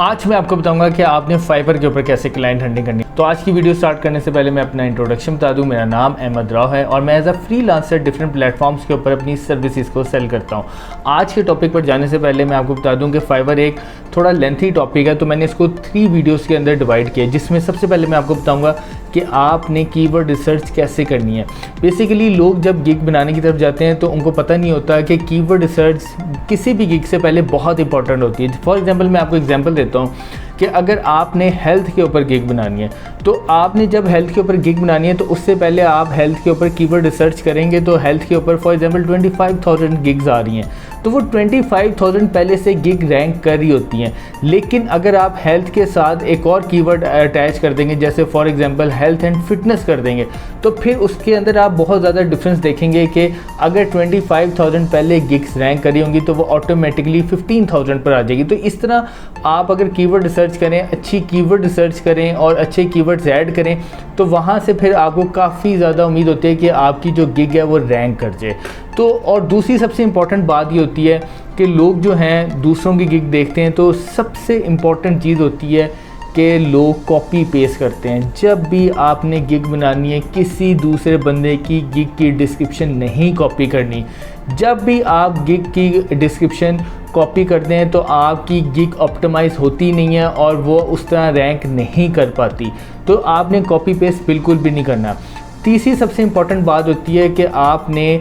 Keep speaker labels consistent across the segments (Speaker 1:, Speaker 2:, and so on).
Speaker 1: आज मैं आपको बताऊंगा कि आपने फाइवर के ऊपर कैसे क्लाइंट हंटिंग करनी है। तो आज की वीडियो स्टार्ट करने से पहले मैं अपना इंट्रोडक्शन बता दूं। मेरा नाम अहमद राव है और मैं as a freelancer different platforms के ऊपर अपनी सर्विसेज को सेल करता हूं। आज के टॉपिक पर जाने से पहले मैं आपको बता दूं कि फाइवर एक थोड़ा लेंथी टॉपिक है, तो मैंने इसको 3 वीडियोज़ के अंदर डिवाइड किया, जिसमें सबसे पहले मैं आपको बताऊँगा कि आपने कीवर्ड रिसर्च कैसे करनी है। बेसिकली लोग जब गिग बनाने की तरफ जाते हैं तो उनको पता नहीं होता कि कीवर्ड रिसर्च किसी भी गिग से पहले बहुत इंपॉर्टेंट होती है। फॉर एग्जांपल मैं आपको एग्जांपल देता हूँ कि अगर आपने हेल्थ के ऊपर गिग बनानी है, तो आपने जब हेल्थ के ऊपर गिग बनानी है तो उससे पहले आप हेल्थ के ऊपर कीवर्ड रिसर्च करेंगे। तो हेल्थ के ऊपर फॉर एग्जांपल 25,000 गिग्स आ रही हैं, तो वो 25,000 पहले से गिग रैंक कर रही होती हैं। लेकिन अगर आप हेल्थ के साथ एक और कीवर्ड अटैच कर देंगे, जैसे for example health and fitness कर देंगे, तो फिर उसके अंदर आप बहुत ज़्यादा डिफरेंस देखेंगे कि अगर 25,000 पहले गिग्स रैंक करी होंगी तो वो ऑटोमेटिकली 15,000 पर आ जाएगी। तो इस तरह आप अगर कीवर्ड रिसर्च करें, अच्छी कीवर्ड रिसर्च करें और अच्छे कीवर्ड्स ऐड करें, तो वहाँ से फिर आपको काफ़ी ज़्यादा उम्मीद होती है कि आपकी जो गिग है वो रैंक कर जाए। तो और दूसरी सबसे इम्पॉर्टेंट बात ये होती है कि लोग जो हैं दूसरों की गिग देखते हैं, तो सबसे इम्पॉर्टेंट चीज़ होती है कि लोग कॉपी पेस्ट करते हैं। जब भी आपने गिग बनानी है, किसी दूसरे बंदे की गिग की डिस्क्रिप्शन नहीं कॉपी करनी। जब भी आप गिग की डिस्क्रिप्शन कॉपी करते हैं तो आपकी गिग ऑप्टिमाइज होती नहीं है और वो उस तरह रैंक नहीं कर पाती। तो आपने कॉपी पेस्ट बिल्कुल भी नहीं करना। तीसरी सबसे इम्पॉर्टेंट बात होती है कि आपने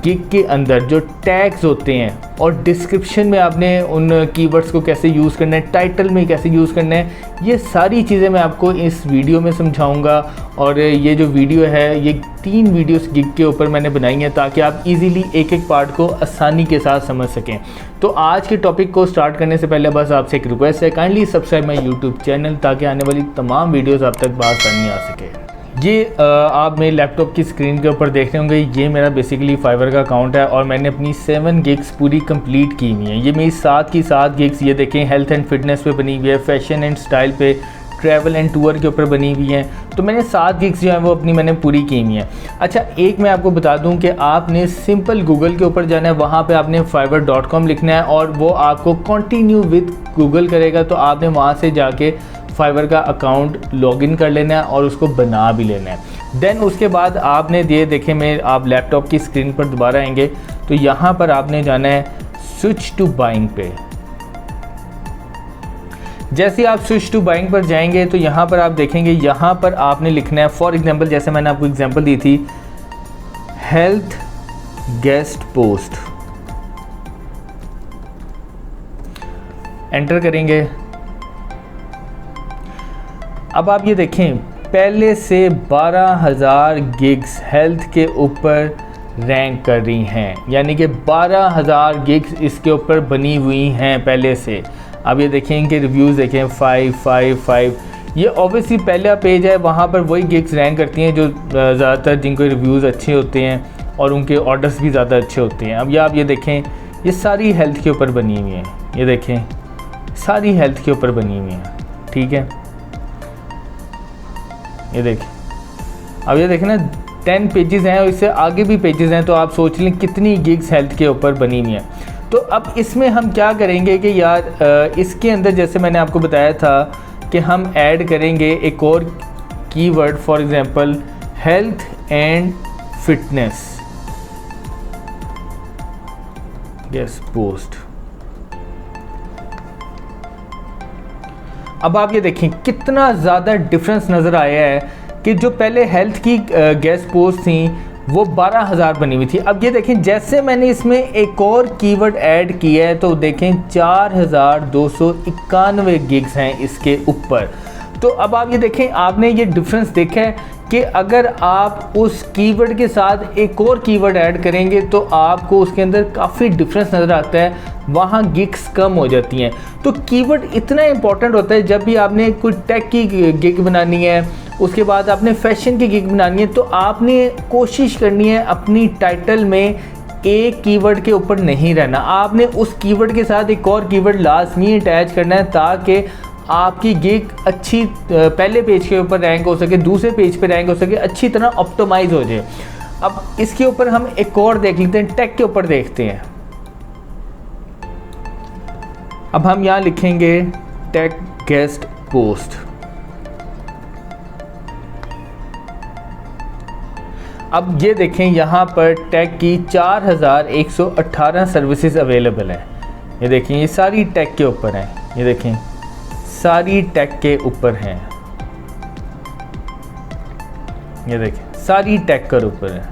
Speaker 1: गिग के अंदर जो टैग्स होते हैं और डिस्क्रिप्शन में आपने उन कीवर्ड्स को कैसे यूज़ करना है, टाइटल में कैसे यूज़ करना है, ये सारी चीज़ें मैं आपको इस वीडियो में समझाऊंगा। और ये जो वीडियो है, ये 3 वीडियोस गिग के ऊपर मैंने बनाई हैं ताकि आप इजीली एक एक पार्ट को आसानी के साथ समझ सकें। तो आज के टॉपिक को स्टार्ट करने से पहले बस आपसे एक रिक्वेस्ट है, kindly subscribe my YouTube channel ताकि आने वाली तमाम वीडियोज़ आप तक बआसानी आ सके। ये आप मेरे लैपटॉप की स्क्रीन के ऊपर देख रहे होंगे, ये मेरा बेसिकली फाइवर का अकाउंट है और मैंने अपनी 7 गिग्स पूरी कंप्लीट की हुई हैं। ये मेरी 7 की 7 गिग्स ये देखें हेल्थ एंड फिटनेस पे बनी हुई है, फैशन एंड स्टाइल पे, ट्रैवल एंड टूर के ऊपर बनी हुई हैं। तो मैंने 7 गिग्स जो हैं वो अपनी मैंने पूरी की हुई हैं। अच्छा, एक मैं आपको बता दूं कि आपने सिंपल गूगल के ऊपर जाना है, वहाँ पे आपने fiverr.com लिखना है और वो आपको कंटिन्यू विद गूगल करेगा। तो आपने वहाँ से जाके फाइवर का अकाउंट लॉगिन कर लेना है और उसको बना भी लेना है। देन उसके बाद आपने ये देखें, मैं आप लैपटॉप की स्क्रीन पर दोबारा आएंगे तो यहाँ पर आपने जाना है स्विच टू बाइंग पे। जैसे आप स्विच टू बाइंग पर जाएंगे तो यहाँ पर आप देखेंगे, यहाँ पर आपने लिखना है फॉर एग्जांपल, जैसे मैंने आपको एग्जांपल दी थी, हेल्थ गेस्ट पोस्ट। एंटर करेंगे। अब आप ये देखें, पहले से 12,000 गिग्स हेल्थ के ऊपर रैंक कर रही हैं, यानी कि 12,000 गिग्स इसके ऊपर बनी हुई हैं पहले से। अब ये देखें, इनके रिव्यूज़ देखें 5, 5, 5। ये ऑब्वियसली पहला पेज है, वहाँ पर वही गिग्स रैंक करती हैं जो ज़्यादातर जिनको रिव्यूज़ अच्छे होते हैं और उनके ऑर्डर्स भी ज़्यादा अच्छे होते हैं। अब आप ये देखें, ये सारी हेल्थ के ऊपर बनी हुई हैं, ये देखें सारी हेल्थ के ऊपर बनी हुई हैं, ठीक है। ये देखें, अब ये देखें ना 10 पेजेस हैं और इससे आगे भी पेजेस हैं, तो आप सोच लें कितनी गिग्स हेल्थ के ऊपर बनी हुई हैं। तो अब इसमें हम क्या करेंगे कि यार इसके अंदर जैसे मैंने आपको बताया था कि हम ऐड करेंगे एक और keyword, for example health and fitness guest post. अब आप ये देखें कितना ज़्यादा डिफरेंस नज़र आया है कि जो पहले हेल्थ की गेस्ट पोस्ट थी वो 12,000 बनी हुई थी। अब ये देखें, जैसे मैंने इसमें एक और कीवर्ड ऐड किया है तो देखें 4,291 गिग्स हैं इसके ऊपर। तो अब आप ये देखें, आपने ये डिफरेंस देखा है कि अगर आप उस कीवर्ड के साथ एक और कीवर्ड ऐड करेंगे तो आपको उसके अंदर काफ़ी डिफरेंस नज़र आता है, वहाँ गिग्स कम हो जाती हैं। तो कीवर्ड इतना इंपॉर्टेंट होता है। जब भी आपने कोई टेक की गिग बनानी है, उसके बाद आपने फैशन की गिग बनानी है, तो आपने कोशिश करनी है अपनी टाइटल में एक कीवर्ड के ऊपर नहीं रहना। आपने उस कीवर्ड के साथ एक और कीवर्ड लाजमी अटैच करना है ताकि आपकी गिग अच्छी पहले पेज के ऊपर रैंक हो सके, दूसरे पेज पे रैंक हो सके, अच्छी तरह ऑप्टिमाइज हो जाए। अब इसके ऊपर हम एक और देख लेते हैं, टेक के ऊपर देखते हैं। अब हम यहाँ लिखेंगे टेक गेस्ट पोस्ट। अब ये देखें यहाँ पर टेक की 4118 सर्विसेज अवेलेबल हैं। ये देखें ये सारी टेक के ऊपर हैं, ये देखें सारी टेक के ऊपर हैं, ये देखें सारी टेक के ऊपर है।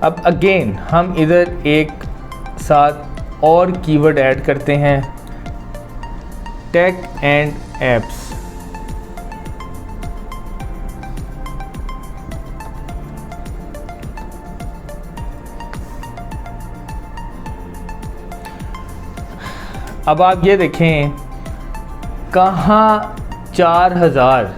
Speaker 1: अब अगेन हम इधर एक साथ और कीवर्ड ऐड करते हैं, टेक एंड एप्स। अब आप ये देखें कहाँ 4000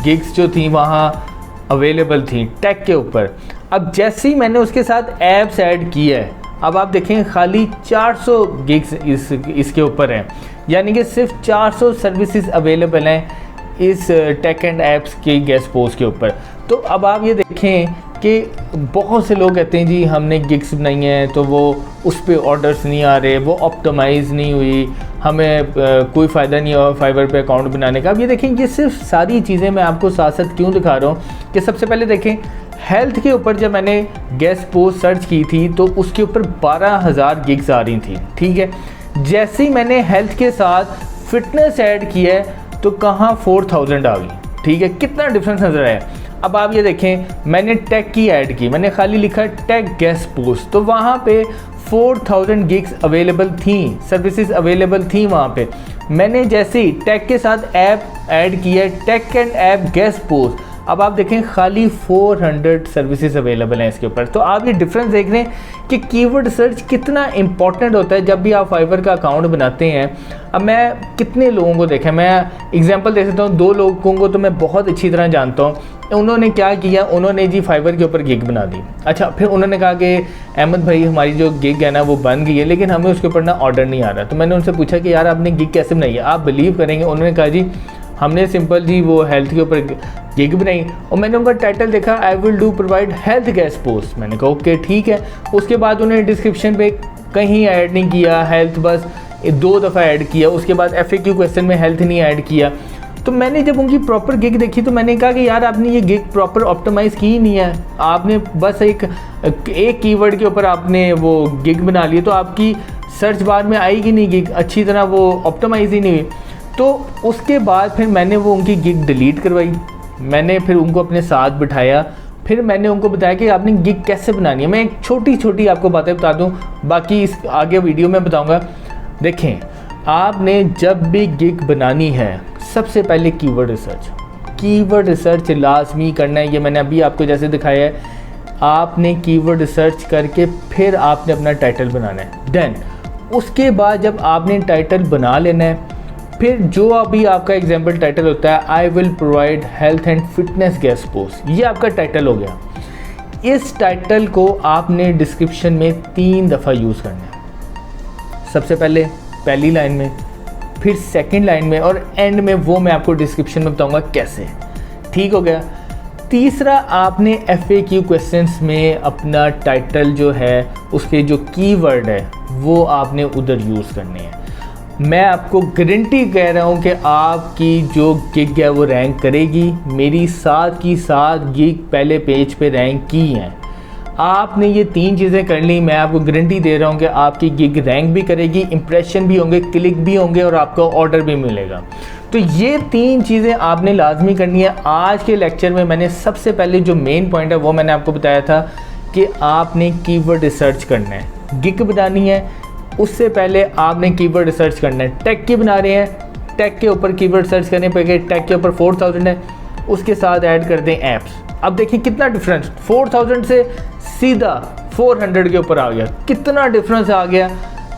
Speaker 1: गिग्स जो थी वहाँ अवेलेबल थी टेक के ऊपर। अब जैसे ही मैंने उसके साथ एप्स ऐड किया है, अब आप देखें खाली 400 गिग्स इसके ऊपर हैं, यानी कि सिर्फ 400 सर्विसेज अवेलेबल हैं इस टेक एंड एप्स के गेस्ट पोस्ट के ऊपर। तो अब आप ये देखें कि बहुत से लोग कहते हैं जी हमने गिग्स बनाई हैं तो वो उस पर ऑर्डर्स नहीं आ रहे, वो ऑप्टिमाइज़ नहीं हुई, हमें कोई फ़ायदा नहीं हुआ फाइवर पे अकाउंट बनाने का। अब ये देखें ये सिर्फ सारी चीज़ें मैं आपको साथ साथ क्यों दिखा रहा हूँ कि सबसे पहले देखें हेल्थ के ऊपर जब मैंने गेस्ट पोस्ट सर्च की थी तो उसके ऊपर 12000 गिग्स आ रही थी, ठीक है। जैसे ही मैंने हेल्थ के साथ फिटनेस ऐड किया है तो कहाँ 4000 आ गई, ठीक है। कितना डिफरेंस नज़र आया। अब आप ये देखें मैंने टेक की ऐड की, मैंने खाली लिखा टेक गेस्ट पोस्ट, तो वहाँ पे 4000 गिग्स अवेलेबल थी, सर्विसेज अवेलेबल थी वहाँ पे। मैंने जैसे ही टेक के साथ ऐप ऐड किया tech and app guest post, अब आप देखें खाली 400 सर्विसेज अवेलेबल हैं इसके ऊपर। तो आप ये डिफरेंस देख रहे हैं कि कीवर्ड सर्च कितना इंपॉर्टेंट होता है जब भी आप फाइवर का अकाउंट बनाते हैं। अब मैं कितने लोगों को देखा, मैं एग्जांपल दे सकता हूँ, 2 लोगों को तो मैं बहुत अच्छी तरह जानता हूँ। उन्होंने क्या किया, उन्होंने जी फाइवर के ऊपर गिग बना दी। अच्छा, फिर उन्होंने कहा कि अहमद भाई हमारी जो गिग है ना वो बन गई है लेकिन हमें उसके ऊपर ना ऑर्डर नहीं आ रहा। तो मैंने उनसे पूछा कि यार आपने गिग कैसे बनाई है। आप बिलीव करेंगे उन्होंने कहा जी हमने सिंपल जी वो हेल्थ के ऊपर गिग बनाई और मैंने उनका टाइटल देखा, I will do provide health guest post. मैंने कहा ओके ठीक है। उसके बाद उन्होंने डिस्क्रिप्शन पे कहीं ऐड नहीं किया हेल्थ, बस 2 दफ़ा ऐड किया। उसके बाद FAQ क्वेश्चन में हेल्थ नहीं ऐड किया। तो मैंने जब उनकी प्रॉपर गिग देखी तो मैंने कहा कि यार आपने ये गिग प्रॉपर ऑप्टिमाइज़ की ही नहीं है, आपने बस एक कीवर्ड के ऊपर आपने वो गिग बना ली, तो आपकी सर्च बार में आएगी नहीं गिग, अच्छी तरह वो ऑप्टिमाइज़ ही नहीं हुई। तो उसके बाद फिर मैंने वो उनकी गिग डिलीट करवाई, मैंने फिर उनको अपने साथ बिठाया, फिर मैंने उनको बताया कि आपने गिग कैसे बनानी है। मैं एक छोटी आपको बातें बता दूं, बाकी इस आगे वीडियो में बताऊंगा। देखें आपने जब भी गिग बनानी है सबसे पहले कीवर्ड रिसर्च लाजमी करना है। ये मैंने अभी आपको जैसे दिखाया है, आपने कीवर्ड रिसर्च करके फिर आपने अपना टाइटल बनाना है। देन उसके बाद जब आपने टाइटल बना लेना है, फिर जो अभी आपका एग्जाम्पल टाइटल होता है I will provide health and fitness guest post, ये आपका टाइटल हो गया। इस टाइटल को आपने डिस्क्रिप्शन में 3 दफ़ा यूज़ करना है। सबसे पहले पहली लाइन में, फिर सेकंड लाइन में और एंड में, वो मैं आपको डिस्क्रिप्शन में बताऊंगा कैसे, ठीक हो गया। तीसरा आपने FAQ क्वेश्चंस में अपना टाइटल जो है उसके जो कीवर्ड है वो आपने उधर यूज़ करने हैं। मैं आपको गारंटी कह रहा हूँ कि आपकी जो गिग है वो रैंक करेगी। मेरी साथ की साथ गिग पहले पेज पे रैंक की हैं। आपने ये 3 चीज़ें कर ली, मैं आपको गारंटी दे रहा हूँ कि आपकी गिग रैंक भी करेगी, इंप्रेशन भी होंगे, क्लिक भी होंगे और आपको ऑर्डर भी मिलेगा। तो ये 3 चीज़ें आपने लाजमी करनी है। आज के लेक्चर में मैंने सबसे पहले जो मेन पॉइंट है वो मैंने आपको बताया था कि आपने कीवर्ड रिसर्च करना है। गिग बनानी है उससे पहले आपने कीवर्ड रिसर्च करना है। टेक की बना रहे हैं, टेक के ऊपर कीवर्ड सर्च करने पे टेक के ऊपर 4000 है, उसके साथ ऐड कर दें एप्स। अब देखिए कितना डिफरेंस, 4000 से सीधा 400 के ऊपर आ गया। कितना डिफरेंस आ गया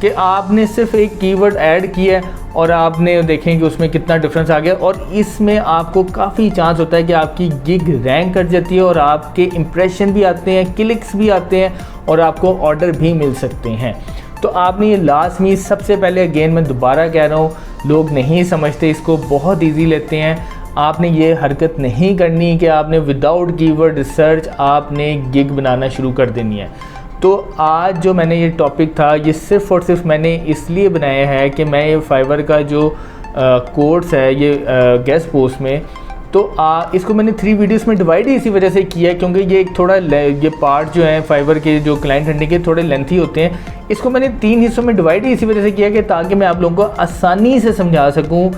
Speaker 1: कि आपने सिर्फ एक कीवर्ड ऐड किया और आपने देखें कि उसमें कितना डिफरेंस आ गया। और इसमें आपको काफ़ी चांस होता है कि आपकी गिग रैंक कर जाती है और आपके इंप्रेशन भी आते हैं, क्लिक्स भी आते हैं और आपको ऑर्डर भी मिल सकते हैं। तो आपने ये लाजमी सबसे पहले, अगेन मैं दोबारा कह रहा हूँ, लोग नहीं समझते इसको, बहुत इजी लेते हैं। आपने ये हरकत नहीं करनी कि आपने विदाउट कीवर्ड रिसर्च आपने गिग बनाना शुरू कर देनी है। तो आज जो मैंने ये टॉपिक था ये सिर्फ़ और सिर्फ मैंने इसलिए बनाया है कि मैं ये फाइवर का जो कोर्स है ये गेस्ट पोस्ट में, तो इसको मैंने 3 वीडियोस में डिवाइड ही इसी वजह से किया है क्योंकि ये एक थोड़ा ये पार्ट जो है फाइवर के जो क्लाइंट हंटिंग के थोड़े लेंथी होते हैं। इसको मैंने 3 हिस्सों में डिवाइड ही इसी वजह से किया कि ताकि मैं आप लोगों को आसानी से समझा सकूं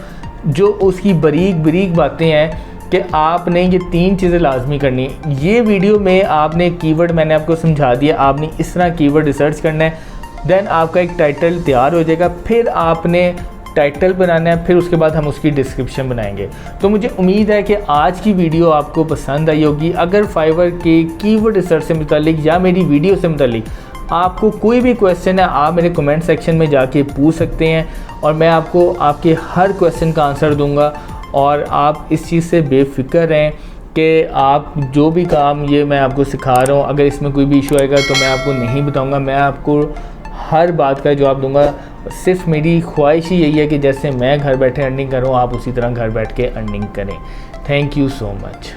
Speaker 1: जो उसकी बारीक बातें हैं कि आपने ये 3 चीज़ें लाजमी करनी। ये वीडियो में आपने कीवर्ड मैंने आपको समझा दिया, आपने इस तरह कीवर्ड रिसर्च करना है, देन आपका एक टाइटल तैयार हो जाएगा, फिर आपने टाइटल बनाना है, फिर उसके बाद हम उसकी डिस्क्रिप्शन बनाएंगे। तो मुझे उम्मीद है कि आज की वीडियो आपको पसंद आई होगी। अगर फाइवर के कीवर्ड रिसर्च से मुतालिक या मेरी वीडियो से मुतालिक आपको कोई भी क्वेश्चन है, आप मेरे कमेंट सेक्शन में जाके पूछ सकते हैं और मैं आपको आपके हर क्वेश्चन का आंसर दूंगा। और आप इस चीज़ से बेफिक्र रहें कि आप जो भी काम ये मैं आपको सिखा रहा हूँ, अगर इसमें कोई भी इशू आएगा तो मैं आपको नहीं बताऊँगा, मैं आपको हर बात का जवाब दूंगा। सिर्फ मेरी ख्वाहिश ही यही है कि जैसे मैं घर बैठे अर्निंग करूँ, आप उसी तरह घर बैठ के अर्निंग करें। Thank you so much.